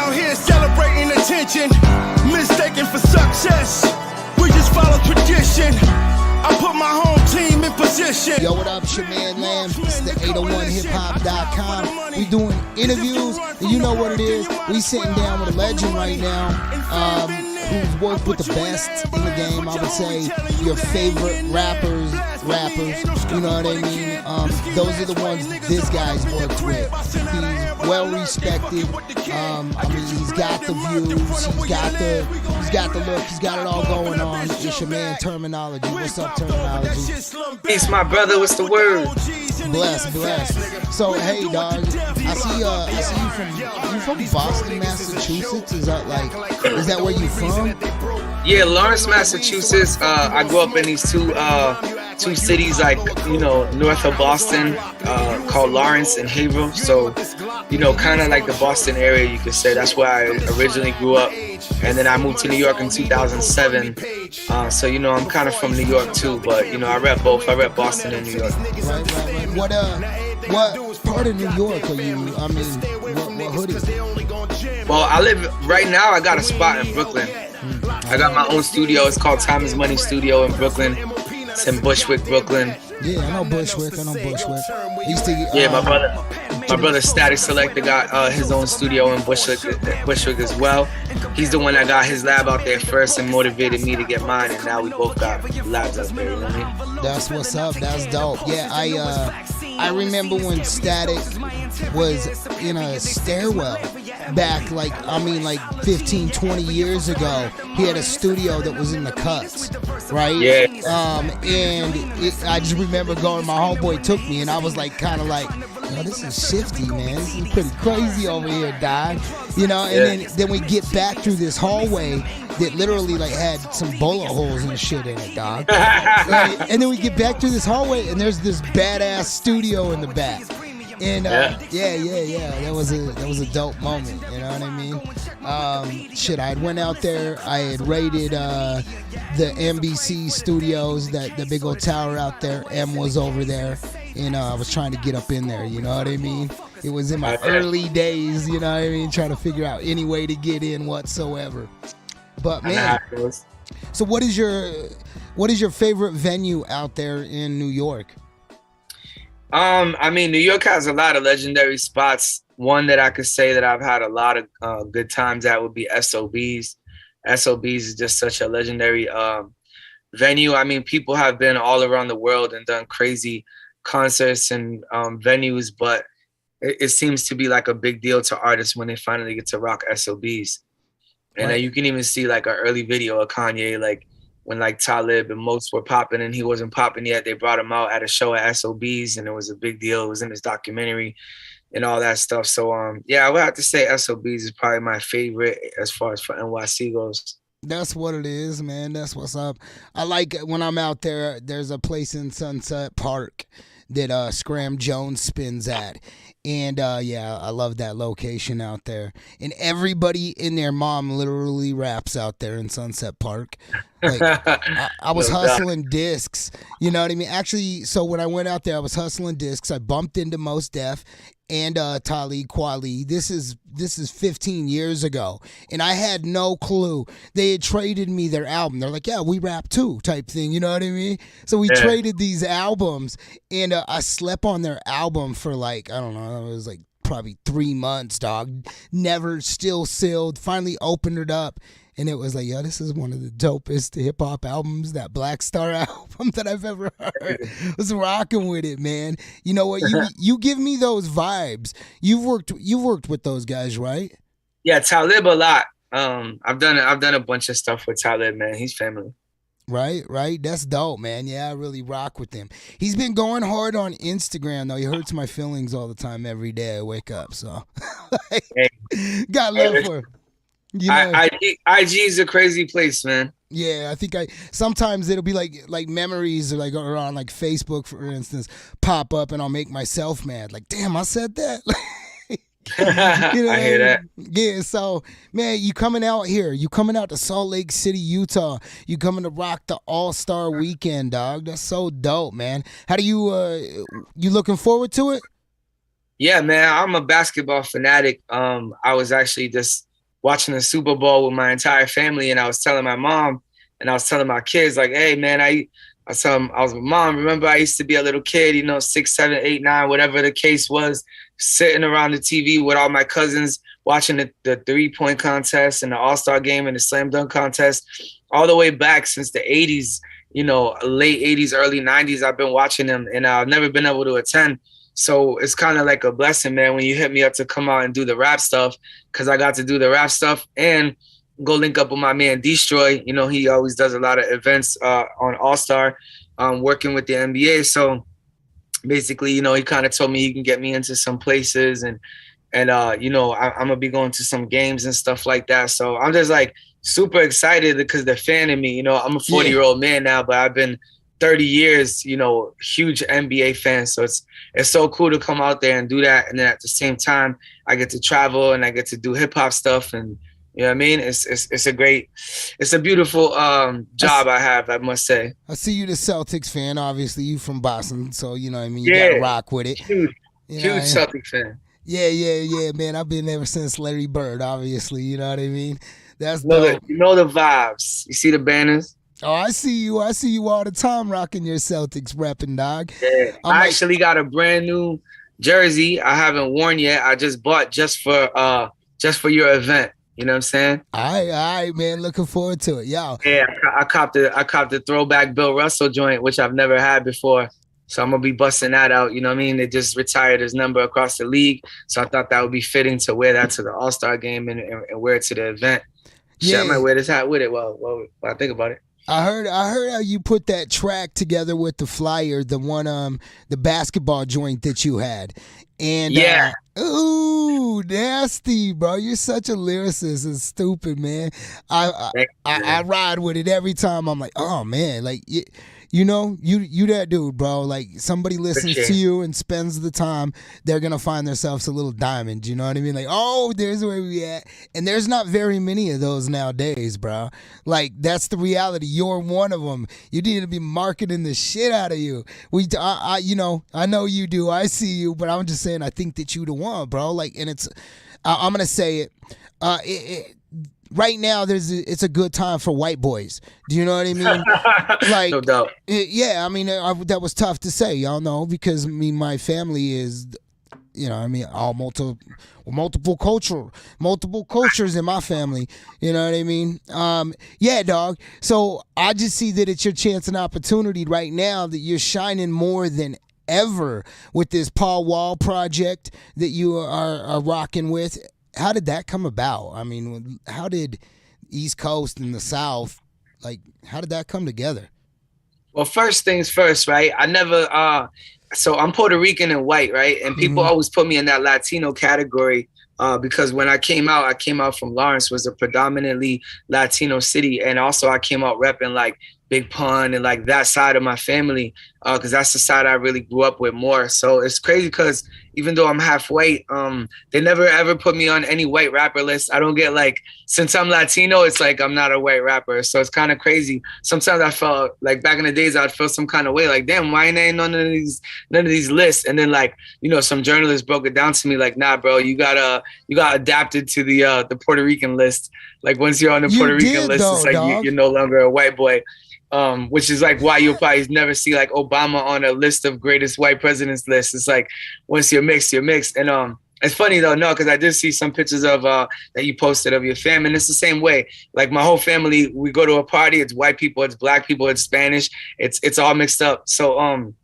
out here celebrating attention, mistaken for success. We just follow tradition. I put my home team in position. Yo, what up, it's your man Lamb. It's the 801hiphop.com. We doing interviews, and you know what it is. We sitting down with a legend right now, who's worked with the best in the game. I would say your favorite rappers, you know what I mean? Those are the ones this guy's worked with. He's well respected. I mean, he's got the views, he's got the look, he's got it all going on. It's your man Termanology. What's up, Termanology? Peace, my brother. What's the word? Bless. So hey, dog, I see you from Boston, Massachusetts. Is that where you from? Yeah, Lawrence, Massachusetts. I grew up in these two cities, like, you know, north of Boston, called Lawrence and Haverhill. So, you know, kind of like the Boston area, you could say. That's where I originally grew up. And then I moved to New York in 2007. So, you know, I'm kind of from New York too, but, you know, I rep both. I rep Boston and New York. Right. What part of New York are you? I mean, what hood is it? Well, right now I got a spot in Brooklyn. I got my own studio. It's called Time is Money Studio in Brooklyn. It's in Bushwick, Brooklyn. Yeah, I know Bushwick. My brother Static Selector got his own studio in Bushwick as well. He's the one that got his lab out there first and motivated me to get mine, and now we both got labs out there. You know what I mean? That's what's up. That's dope. Yeah, I remember when Static was in a stairwell back, like 15, 20 years ago. He had a studio that was in the cuts, right? Yeah. I just remember going, my homeboy took me, and I was like, kind of like, yo, this is shifty, man. This is pretty crazy over here, dog. You know, and then we get back through this hallway that literally like had some bullet holes and shit in it, dog. And then we get back through this hallway, and there's this badass studio in the back. And yeah, that was a dope moment. You know what I mean? I had went out there. I had raided the NBC studios, the big old tower out there. M was over there, and I was trying to get up in there. You know what I mean? It was in my early days. You know what I mean? Trying to figure out any way to get in whatsoever. But man, so what is your favorite venue out there in New York? I mean, New York has a lot of legendary spots. One that I could say that I've had a lot of good times at would be SOBs. SOBs is just such a legendary venue. I mean, people have been all around the world and done crazy concerts and venues, but it seems to be like a big deal to artists when they finally get to rock SOBs. And you can even see like an early video of Kanye, like when like Talib and most were popping and he wasn't popping yet. They brought him out at a show at SOBs, and it was a big deal. It was in his documentary and all that stuff. So I would have to say SOBs is probably my favorite as far as for NYC goes. That's what it is, man. That's what's up. I like it when I'm out there. There's a place in Sunset Park that Scram Jones spins at. And I love that location out there. And everybody in their mom literally raps out there in Sunset Park. Like I was hustling discs, you know what I mean? Actually, so when I went out there, I was hustling discs. I bumped into Mos Def and Talib Kweli. This is 15 years ago, and I had no clue. They had traded me their album. They're like, yeah, we rap too, type thing. You know what I mean? So we traded these albums, and I slept on their album for like, I don't know, it was like probably 3 months, dog. Never, still sealed. Finally opened it up, and it was like, yo, this is one of the dopest hip-hop albums, that Black Star album that I've ever heard. I was rocking with it, man. You know what? You give me those vibes. You've worked with those guys, right? Yeah, Talib a lot. I've done a bunch of stuff with Talib, man. He's family. Right. That's dope, man. Yeah, I really rock with him. He's been going hard on Instagram, though. He hurts my feelings all the time every day I wake up, so. Got love for him. You know, IG is a crazy place, man. Yeah, I think sometimes it'll be like memories or on like Facebook, for instance, pop up, and I'll make myself mad. Like, damn, I said that. You know, I hear that. Yeah, so man, you coming out here? You coming out to Salt Lake City, Utah? You coming to rock the All-Star Weekend, dog? That's so dope, man. How do you looking forward to it? Yeah, man, I'm a basketball fanatic. I was actually just watching the Super Bowl with my entire family, and I was telling my mom and I was telling my kids, like, hey man, I was with mom. Remember, I used to be a little kid, 6, 7, 8, 9, whatever the case was, sitting around the TV with all my cousins, watching the 3-point contest and the All-Star game and the slam dunk contest, all the way back since the 80s, late 80s, early 90s. I've been watching them, and I've never been able to attend. So it's kind of like a blessing, man, when you hit me up to come out and do the rap stuff, because I got to do the rap stuff and go link up with my man Destroy. He always does a lot of events on All-Star, working with the NBA. So basically, he kind of told me he can get me into some places, and I'm gonna be going to some games and stuff like that. So I'm just like super excited because they're fanning me. I'm a 40-year-old man now, but I've been 30 years, huge NBA fan. So it's so cool to come out there and do that. And then at the same time, I get to travel and I get to do hip hop stuff. And you know what I mean? It's a beautiful job I have, I must say. I see you the Celtics fan. Obviously, you from Boston, so you know what I mean. You gotta rock with it. Huge Celtics fan. Yeah, man. I've been ever since Larry Bird. Obviously, you know what I mean. That's dope. You know the vibes. You see the banners. Oh, I see you all the time rocking your Celtics repping, dog. Yeah, I actually got a brand new jersey I haven't worn yet. I just bought just for your event. You know what I'm saying? All right, man. Looking forward to it. Yo. Yeah, I copped the throwback Bill Russell joint, which I've never had before. So I'm going to be busting that out. You know what I mean? They just retired his number across the league. So I thought that would be fitting to wear that to the All-Star game and wear it to the event. Yeah. Shit, I might wear this hat with it while I think about it. I heard how you put that track together with the flyer, the one the basketball joint that you had. And yeah. Ooh, nasty, bro. You're such a lyricist. It's stupid, man. I ride with it every time. I'm like, oh man, like you that dude, bro. Like somebody listens to you and spends the time, they're gonna find themselves a little diamond. You know what I mean? Like, oh, there's where we at. And there's not very many of those nowadays, bro. Like that's the reality. You're one of them. You need to be marketing the shit out of you. I know you do. I see you, but I'm just saying I think that you the one, bro. Like, and it's, I'm gonna say it. Right now, it's a good time for white boys. Do you know what I mean? Like, no doubt. Yeah, I mean, that was tough to say, y'all know, because my family is, all multiple cultures in my family. You know what I mean? Yeah, dog. So I just see that it's your chance and opportunity right now that you're shining more than ever with this Paul Wall project that you are rocking with. How did that come about? I mean, how did East Coast and the South, like, how did that come together? Well, first things first, right? I never, so I'm Puerto Rican and white, right? And people always put me in that Latino category because when I came out from Lawrence, was a predominantly Latino city. And also I came out repping like Big Pun and like that side of my family, because that's the side I really grew up with more. So it's crazy because even though I'm half white, they never ever put me on any white rapper list. I don't get like, since I'm Latino, it's like I'm not a white rapper. So it's kind of crazy. Sometimes I felt like back in the days, I'd feel some kind of way, like, damn, why ain't none of these lists? And then like, some journalists broke it down to me like, nah, bro, you got adapted to the Puerto Rican list. Like once you're on the Puerto Rican list, it's like you're no longer a white boy. Which is like why you'll probably never see like Obama on a list of greatest white presidents list. It's like once you're mixed, you're mixed. And it's funny though, no, because I did see some pictures of that you posted of your family. And it's the same way. Like my whole family, we go to a party, it's white people, it's black people, it's Spanish, it's all mixed up. So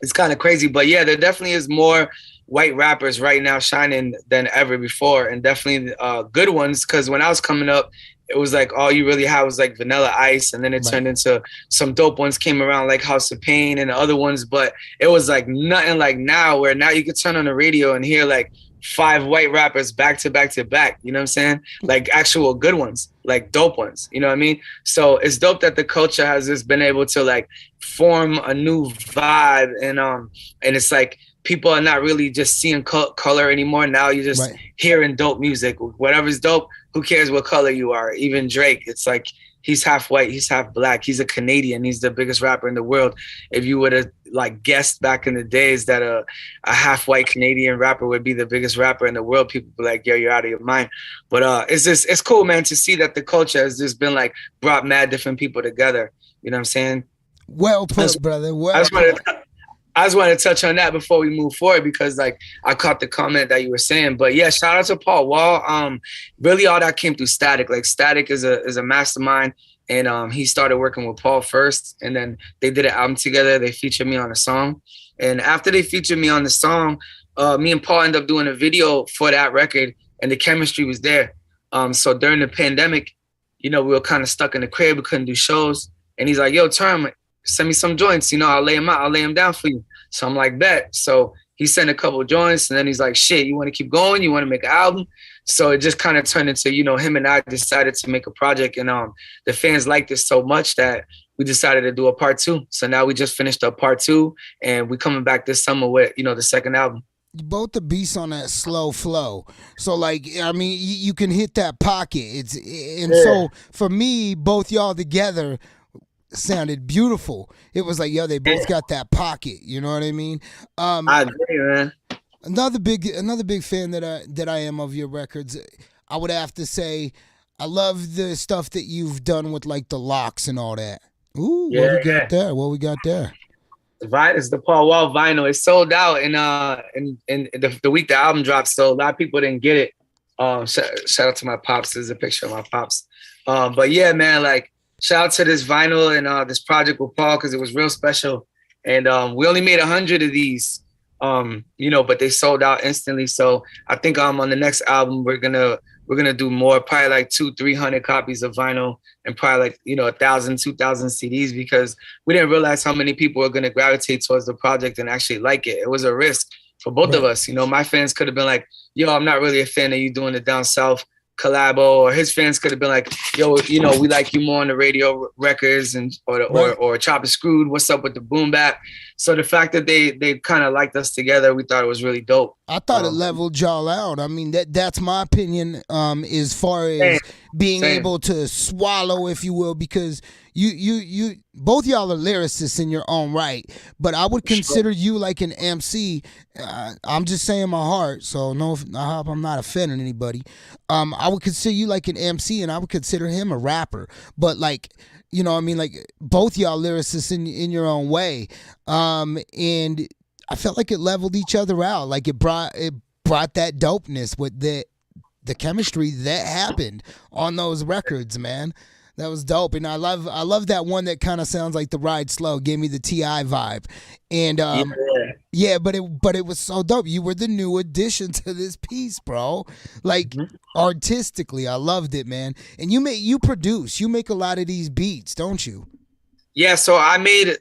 it's kind of crazy. But yeah, there definitely is more white rappers right now shining than ever before, and definitely good ones. Because when I was coming up, it was like all you really had was like Vanilla Ice, and then it turned into some dope ones came around like House of Pain and other ones, but it was like nothing like now, where now you could turn on the radio and hear like 5 white rappers back to back to back, you know what I'm saying? Like actual good ones, like dope ones, you know what I mean? So it's dope that the culture has just been able to like form a new vibe, and it's like people are not really just seeing color anymore. Now you're just hearing dope music. Whatever's dope, who cares what color you are? Even Drake, it's like he's half white, he's half black, he's a Canadian, he's the biggest rapper in the world. If you would have like guessed back in the days that a half white Canadian rapper would be the biggest rapper in the world, people be like, yo, you're out of your mind. But it's cool, man, to see that the culture has just been like brought mad different people together. You know what I'm saying? Well put, brother. I just wanted to touch on that before we move forward, because like I caught the comment that you were saying. But yeah, shout out to Paul Wall. Really all that came through Static. Like Static is a mastermind, and he started working with Paul first, and then they did an album together. They featured me on a song, and after they featured me on the song, me and Paul ended up doing a video for that record, and the chemistry was there. So during the pandemic, we were kind of stuck in the crib. We couldn't do shows, and he's like, "Yo, Term, send me some joints. I'll lay them out. I'll lay them down for you." So I'm like, bet. So he sent a couple of joints, and then he's like, shit, you want to keep going? You want to make an album? So it just kind of turned into, him and I decided to make a project, and the fans liked it so much that we decided to do a part 2. So now we just finished up part 2, and we coming back this summer with, the second album. Both the beats on that slow flow. So like, I mean, you can hit that pocket. So for me, both y'all together sounded beautiful. It was like, yo, they both got that pocket. You know what I mean? I agree, man. Another big fan that I am of your records. I would have to say, I love the stuff that you've done with like the locks and all that. Ooh, what we got there? What we got there? It's the Paul Wall vinyl. It sold out in the week the album dropped, so a lot of people didn't get it. Shout out to my pops. There's a picture of my pops. But yeah, man, like, shout out to this vinyl and this project with Paul, because it was real special. And we only made 100 of these, but they sold out instantly. So I think on the next album we're gonna do more, probably like 200-300 copies of vinyl, and probably like 1,000, 2,000 CDs, because we didn't realize how many people were gonna gravitate towards the project and actually like it. It was a risk for both of us. My fans could have been like, yo, I'm not really a fan of you doing it down south collabo, or his fans could have been like, yo, we like you more on the radio records, and or Chop and Screwed, what's up with the boom bap. So the fact that they kind of liked us together, we thought it was really dope. I thought it leveled y'all out. I mean, that's my opinion, as far as being able to swallow, if you will, because you both y'all are lyricists in your own right, but I would consider you like an MC. I'm just saying my heart, so I hope I'm not offending anybody. I would consider you like an MC, and I would consider him a rapper, but like, like both y'all lyricists in your own way. And I felt like it leveled each other out. Like it brought that dopeness with the chemistry that happened on those records, man. That was dope. And I love that one that kind of sounds like the Ride Slow, gave me the T.I. vibe. And but it was so dope. You were the new addition to this piece, bro. Like artistically, I loved it, man. And you make a lot of these beats, don't you? Yeah, so I made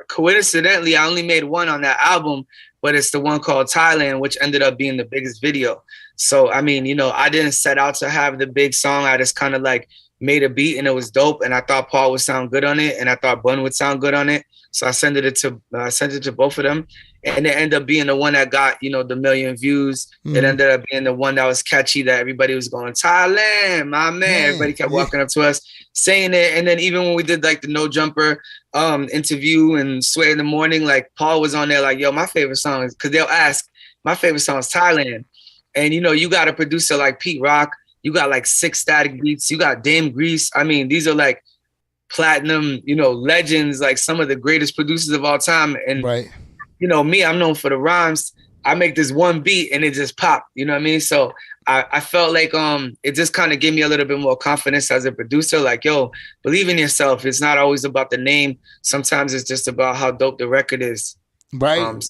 coincidentally, I only made one on that album, but it's the one called Thailand, which ended up being the biggest video. So I mean, I didn't set out to have the big song. I just kind of like made a beat, and it was dope, and I thought Paul would sound good on it, and I thought Bun would sound good on it. So I sent it to both of them, and it ended up being the one that got the million views. It ended up being the one that was catchy, that everybody was going, Thailand, my man. Everybody kept walking up to us saying it. And then even when we did like the No Jumper interview and Swear in the Morning, like Paul was on there like, yo, my favorite song is, because they'll ask, my favorite song is Thailand. And you got a producer like Pete Rock, you got like 6 Static Beats, you got Dame Grease. I mean, these are like platinum, legends, like some of the greatest producers of all time. And me, I'm known for the rhymes. I make this one beat and it just popped. You know what I mean? So I felt like it just kind of gave me a little bit more confidence as a producer. Like, yo, believe in yourself. It's not always about the name. Sometimes it's just about how dope the record is. Right.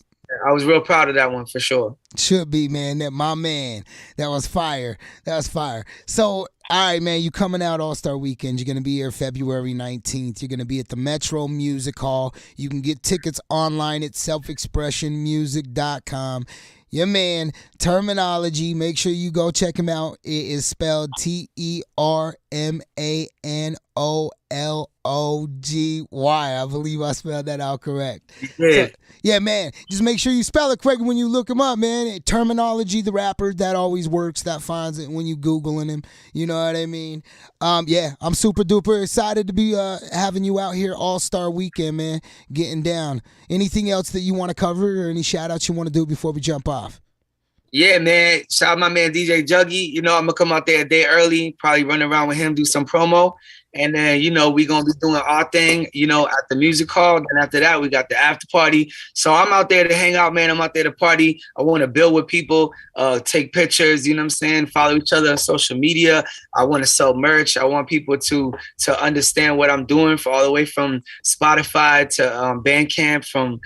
I was real proud of that one for sure. Should be, man. That my man. That was fire. So, all right, man, you coming out All-Star Weekend. You're going to be here February 19th. You're going to be at the Metro Music Hall. You can get tickets online at selfexpressionmusic.com. Your man, Termanology. Make sure you go check him out. It is spelled Termanology. Termanology. I believe I spelled that out correct. Yeah. So, yeah, man. Just make sure you spell it correct when you look him up, man. Termanology, the rapper, that always works. That finds it when you Googling him. You know what I mean? Yeah, I'm super duper excited to be having you out here All-Star Weekend, man. Getting down. Anything else that you want to cover or any shout outs you want to do before we jump off? Yeah, man. Shout out my man DJ Juggy. You know, I'm gonna come out there a day early, probably run around with him, do some promo. And then, you know, we gonna be doing our thing, you know, at the music hall. Then after that, we got the after party. So I'm out there to hang out, man. I'm out there to party. I want to build with people, take pictures, you know what I'm saying? Follow each other on social media. I want to sell merch. I want people to understand what I'm doing, for all the way from Spotify to Bandcamp, from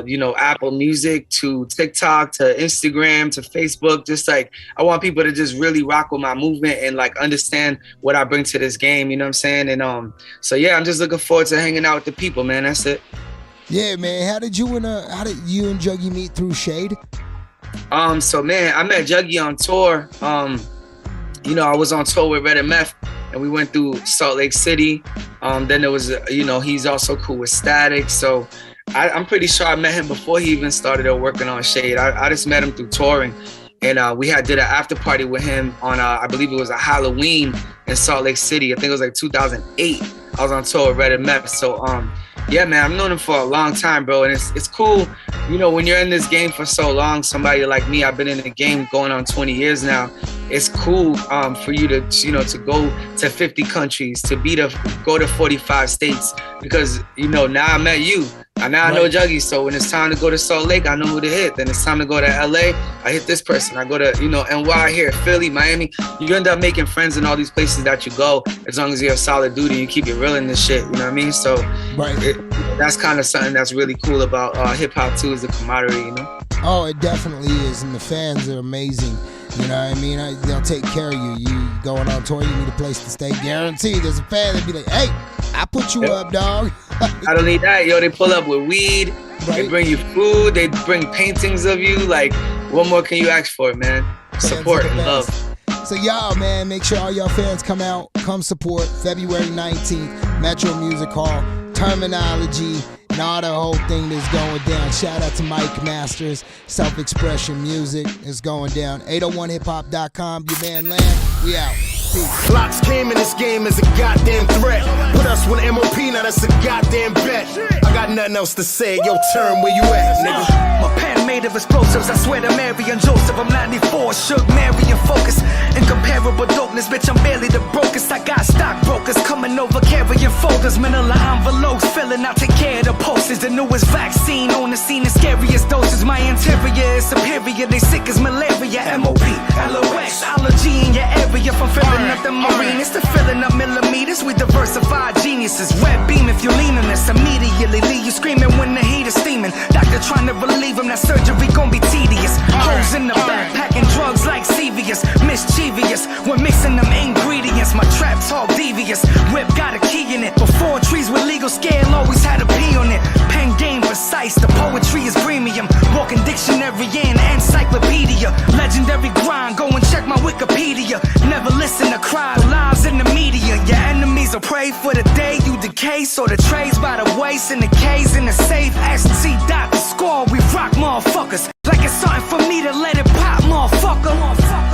you know, Apple Music to TikTok to Instagram to Facebook. Just like, I want people to just really rock with my movement and like understand what I bring to this game, you know what I'm saying? And so yeah, I'm just looking forward to hanging out with the people, man. That's it. Yeah, man. How did you and Juggy meet through Shade? So man, I met Juggy on tour. You know, I was on tour with Red and Meth, and we went through Salt Lake City. Then there was, you know, he's also cool with Static. So I'm pretty sure I met him before he even started working on Shade. I just met him through touring. And we did an after party with him on, I believe it was a Halloween in Salt Lake City. I think it was like 2008. I was on tour with Red and Meth. So yeah, man, I've known him for a long time, bro. And it's cool, you know, when you're in this game for so long, somebody like me, I've been in the game going on 20 years now. It's cool for you to, you know, to go to 50 countries, to go to 45 states, because, you know, now I met you. Now I know Juggy, so when it's time to go to Salt Lake, I know who to hit. Then it's time to go to LA, I hit this person. I go to, you know, NY here, Philly, Miami. You end up making friends in all these places that you go, as long as you're a solid dude and you keep it real in this shit, you know what I mean? So that's kind of something that's really cool about hip hop too, is the camaraderie, you know? Oh, it definitely is, and the fans are amazing. You know what I mean? They'll take care of you. You going on tour, you need a place to stay. Guaranteed. There's a fan that be like, hey, I put you up, dog. I don't need that. Yo, they pull up with weed. They bring you food. They bring paintings of you. Like, what more can you ask for, man? Support and love. So y'all, man, make sure all y'all fans come out, come support February 19th, Metro Music Hall, Termanology, and all the whole thing that's going down. Shout out to Mike Masters, Self-Expression Music is going down. 801hiphop.com, your man Lamb, we out. Peace. Locks came in this game as a goddamn threat. Put us with MOP, now that's a goddamn bet. I got nothing else to say, yo, turn where you at, nigga. My pen made of explosives, I swear to Mary and Joseph. I'm 94, shook, Mary and focus. Incomparable dopeness, bitch, I'm barely the brokest. I got stockbrokers coming over carrying folders. Manila envelopes filling out, take care of the posters. The newest vaccine on the scene, the scariest doses. My interior is superior, they sick as malaria. MOP, LOX, allergy in your area. From filling up the marine, it's the filling up millimeters. We diversified geniuses. Red beam if you lean on us, immediately leave you screaming when the heat is steaming. Doctor trying to relieve him, that surgery gon' be tedious. Holes in the back, packing drugs like Sevius. Mischievous, we're mixing them ingredients. My trap talk devious, whip got a key in it. Before trees were legal, scale always had a P on it. Pen game precise, the poetry is premium. Walking dictionary and encyclopedia. Legendary grind, go and check my Wikipedia. Never listen to cry lives in the media. Your enemies will pray for the day you decay. So the trays by the waist and the K's in the safe. ST dot the score, we rock motherfuckers. Like it's something for me to let it pop, motherfucker.